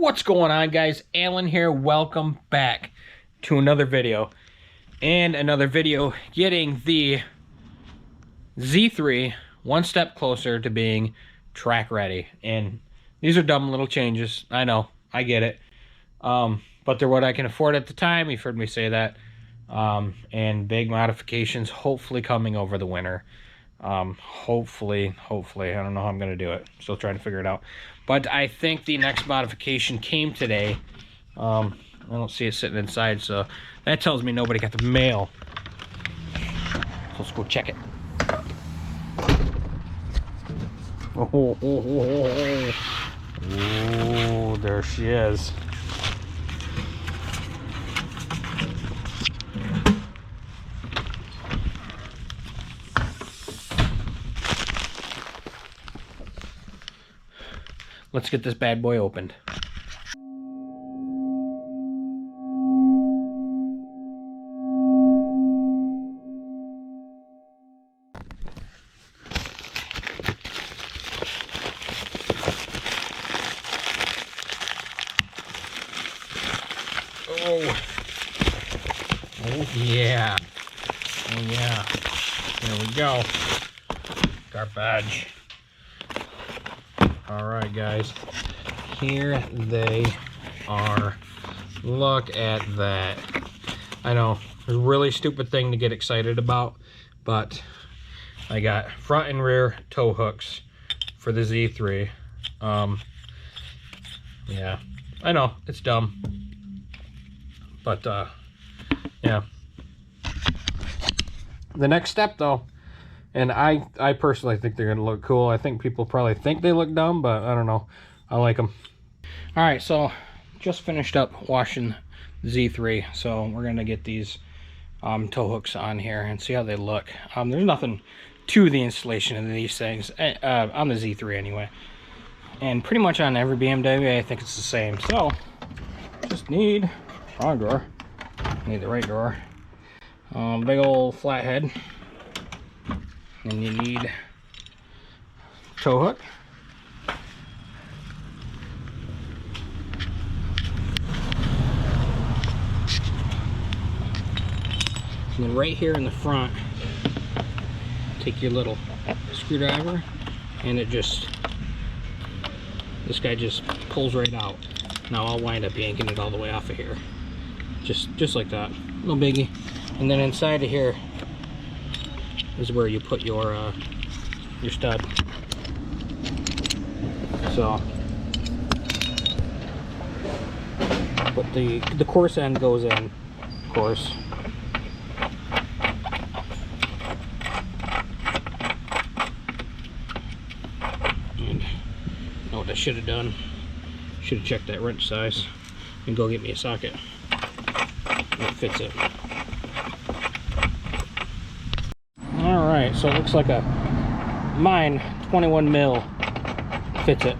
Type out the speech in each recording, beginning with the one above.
What's going on, guys? Alan here. Welcome back to another video. And another video getting the Z3 one step closer to being track ready. And these are dumb little changes. I know. I get it. But they're what I can afford at the time. You've heard me say that. And big modifications hopefully coming over the winter. Hopefully. I don't know how I'm going to do it. Still trying to figure it out. But I think the next modification came today. I don't see it sitting inside, so that tells me nobody got the mail. So let's go check it. Oh, there she is. Let's get this bad boy opened. Oh yeah. Oh yeah. There we go. Garbage. Alright, guys, here they are. Look at that. I know, it's a really stupid thing to get excited about, but I got front and rear tow hooks for the Z3. Yeah, I know, it's dumb, but yeah. The next step, though, and I personally think they're gonna look cool. I think people probably think they look dumb, but I don't know. I like them. All right, so just finished up washing Z3, so we're gonna get these tow hooks on here and see how they look. There's nothing to the installation of these things on the Z3 anyway, and pretty much on every BMW I think it's the same. So just need wrong drawer, need the right drawer, big old flathead. And you need tow hook. And then right here in the front, take your little screwdriver, and it just, this guy just pulls right out. Now I'll wind up yanking it all the way off of here. Just like that, no biggie. And then inside of here is where you put your stud. So, but the coarse end goes in, of course. And you know what I should have done? Should have checked that wrench size and go get me a socket that fits it. Alright, so it looks like mine 21 mil fits it.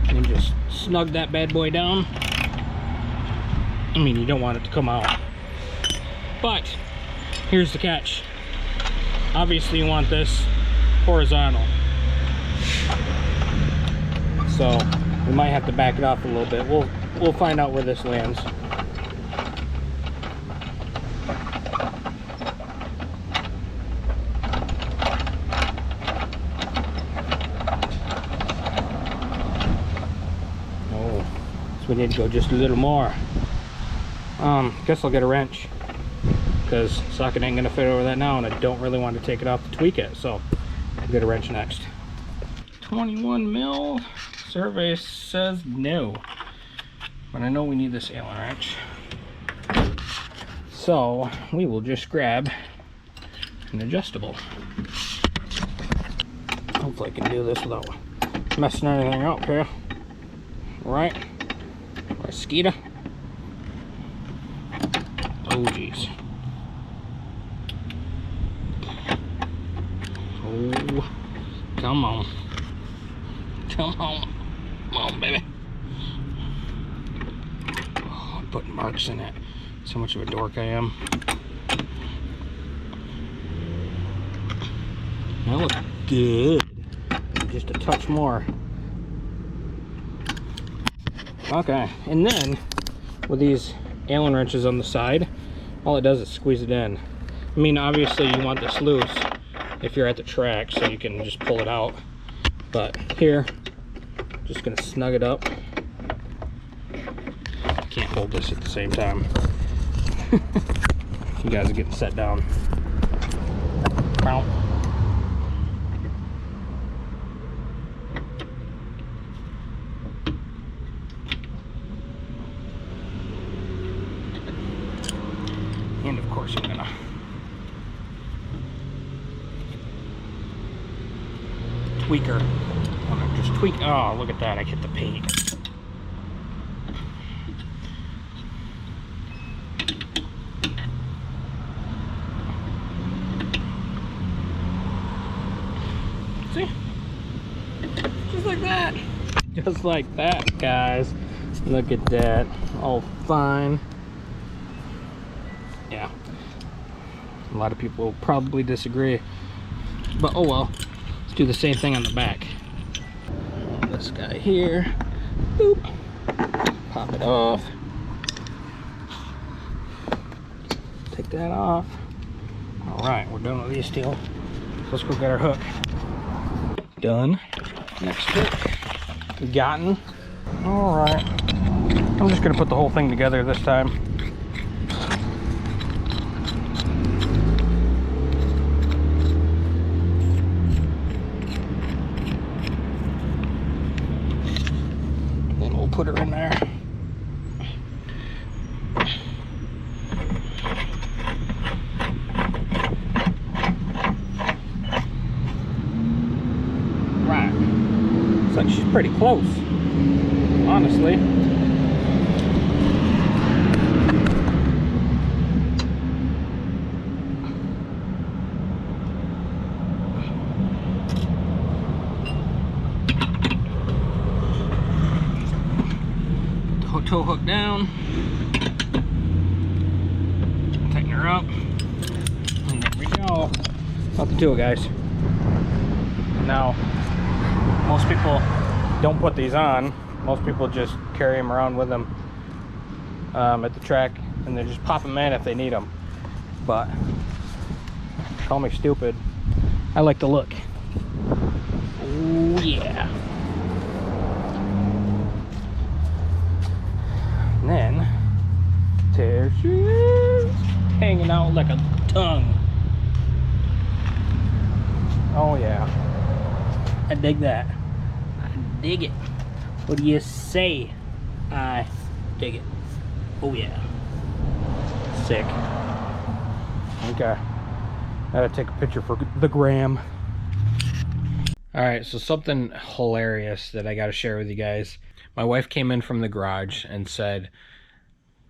And just snug that bad boy down. I mean, you don't want it to come out. But here's the catch. Obviously you want this horizontal. So we might have to back it off a little bit. We'll find out where this lands. Oh, so we need to go just a little more. Guess I'll get a wrench, because socket ain't gonna fit over that now, and I don't really want to take it off to tweak it, so I'll get a wrench next. 21 mil. Survey says no, but I know we need this Allen wrench, so we will just grab an adjustable. Hopefully I can do this without messing anything up here. Right, Skeeta. Oh geez. Oh, come on, come on. Come on, baby. Oh, I'm putting marks in it. So much of a dork I am. That looks good. Just a touch more. Okay, and then with these Allen wrenches on the side, all it does is squeeze it in. I mean, obviously you want this loose if you're at the track, so you can just pull it out. But here, just gonna snug it up. Can't hold this at the same time. You guys are getting set down. Bow. And of course I'm gonna tweaker. I'm gonna just tweak. Oh, look at that! I hit the paint. See? Just like that. Just like that, guys. Look at that. All fine. Yeah. A lot of people will probably disagree. But oh well. Let's do the same thing on the back. This guy here. Boop. Pop it off. Take that off. Alright, we're done with these two. Let's go get our hook. Done. Next hook. Gotten. Alright. I'm just gonna put the whole thing together this time. Then we'll put her in there. Looks like she's pretty close, honestly. Put the tow hook down, tighten her up, and there we go. Nothing to it, guys. Now, most people don't put these on. Most people just carry them around with them at the track, and they just pop them in if they need them. But call me stupid, I like the look. Oh yeah. And then there she is, hanging out like a tongue. Oh yeah, I dig that. Dig it. What do you say? I dig it. Oh yeah. Sick. Okay. Gotta take a picture for the gram. Alright, so something hilarious that I gotta share with you guys. My wife came in from the garage and said,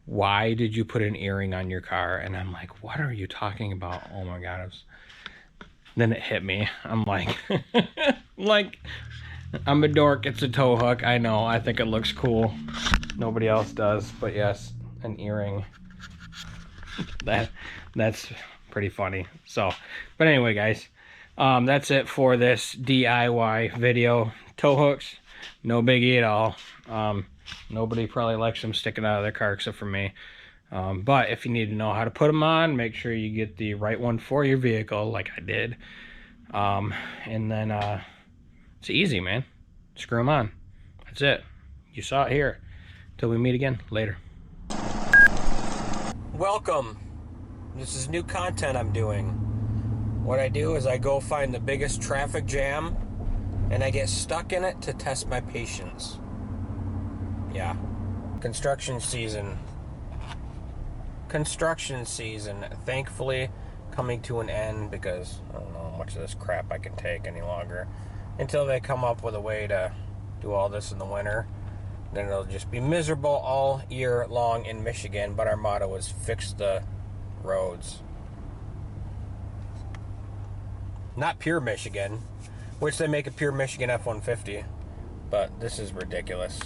"Why did you put an earring on your car?" And I'm like, "What are you talking about?" Oh my god. Then it hit me. I'm like, I'm a dork. It's a tow hook. I know. I think it looks cool. Nobody else does. But yes, an earring. That's pretty funny. So, but anyway, guys, that's it for this DIY video. Tow hooks, no biggie at all. Nobody probably likes them sticking out of their car except for me. But if you need to know how to put them on, make sure you get the right one for your vehicle, like I did. And then it's easy, man. Screw them on. That's it. You saw it here. Till we meet again later. Welcome. This is new content I'm doing. What I do is I go find the biggest traffic jam and I get stuck in it to test my patience. Yeah. Construction season, thankfully coming to an end, because I don't know how much of this crap I can take any longer until they come up with a way to do all this in the winter. Then it'll just be miserable all year long in Michigan, but our motto is fix the roads. Not pure Michigan, which they make a pure Michigan F-150, but this is ridiculous.